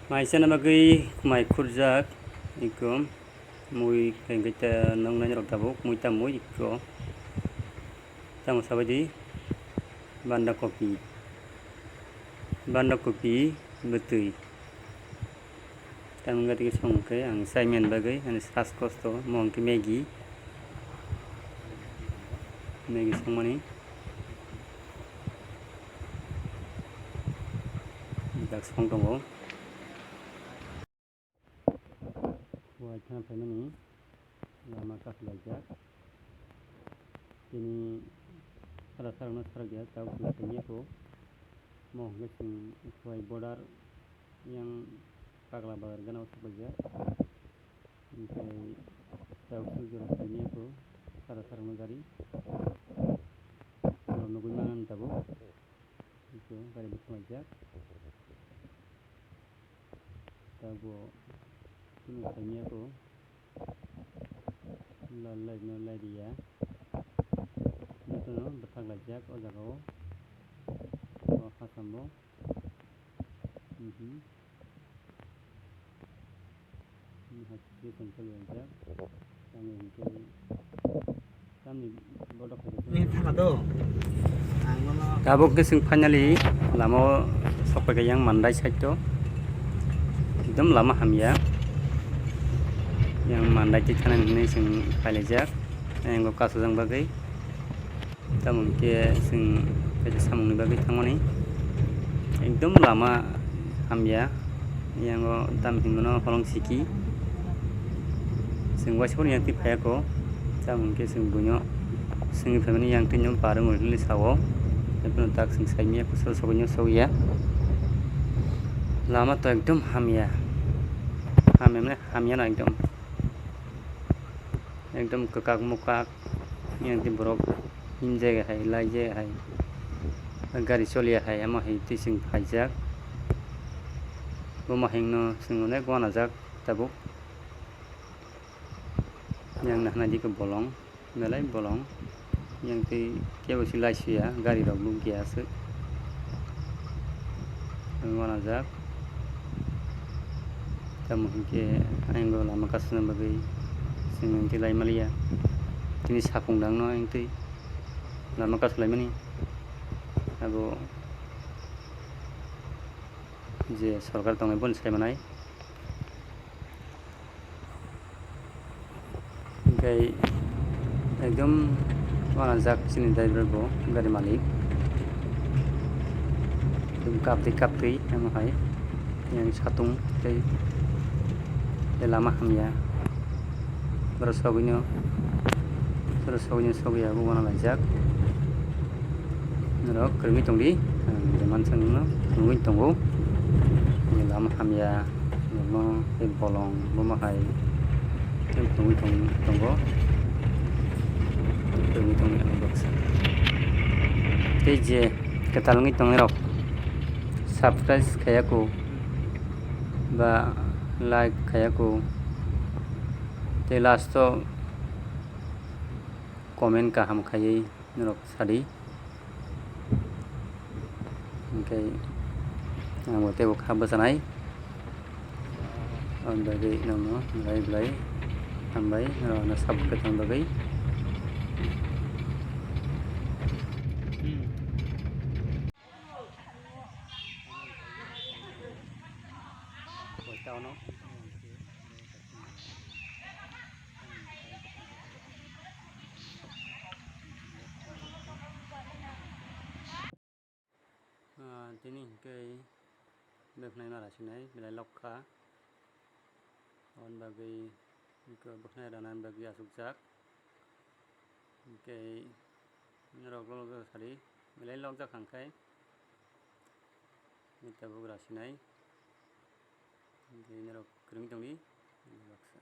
Maisa na bagay kumay Khowai ikom mui kita nong nanya rok tabuk mui Tamo iko Tamo sabadi banda kopi betui tam ngati song ke ang saimen bagay ang sas kosto mong ki Maggi song mani dak song tongo Khowai thang family Lama Kasujak ini salah sarana sarga tahu kuliahnya ko mau ngasih Khowai border yang pagla bagar gana usah kerja ini tahu kuliahnya ko salah sarana dari kalau nunggu mangan tahu itu dari Khowai tahu kuliahnya ko lalai dia itu no bertang lajak o jago o hasambo ini hasil kontrol lajak kami itu kami bodoh ini sama tuh tabuk ke sing finally lama sampai ke yang mandai side to एकदम lama hamya yang mandai di kanan ini sing palejak yang go Kasujak bagai tamun ke sing kaja samung ni bagai tangoni एकदम lama hamya yang go tam himono holong siki sing wasipun yang tipaya ko tamun ke sing bunyo sing family yang tinyo bareng ulili sawo tapi tak sing saimia ko sogonyo soya lama to एकदम hamya hamya na एकदम kekak mukak yang diborok hinje hai laje hai gari solia hai ama hai tising pajak boma hingno singone gwana jak tabuk yang nah di ke bolong melai bolong yang ti keu silai sia gari rok lu kias gwana jak tamu ke anggo Lama Kasujak bagai sing tilai malia ini sakung dang no yang ti Lama Kasujak mani abo je sarkar tongai bon sai manai gai एकदम wana jak sini driver bo gari malik tum kapti yang hai yang satung tei lama hamya bersoginyo sogi aku wana lajak nero kermi tongdi zaman sangno nungin tonggo lama hamya no bolong memakai tonggo kermi tongdi box teje ketalungi tongero subscribe kayaku ba like kayaku te last to comment ka ham khayai nurok sadi okay ang bote bok hab sanai on bagai nomo lai tambai ro na sab ka tam bagai no tini ke beknai na rasinai bilai lokha on bagai ke beknai danan bagi Kasujak ke nrok lo sari bilai lokjak hangkai mita bug rasinai ke nrok kring tongdi baksa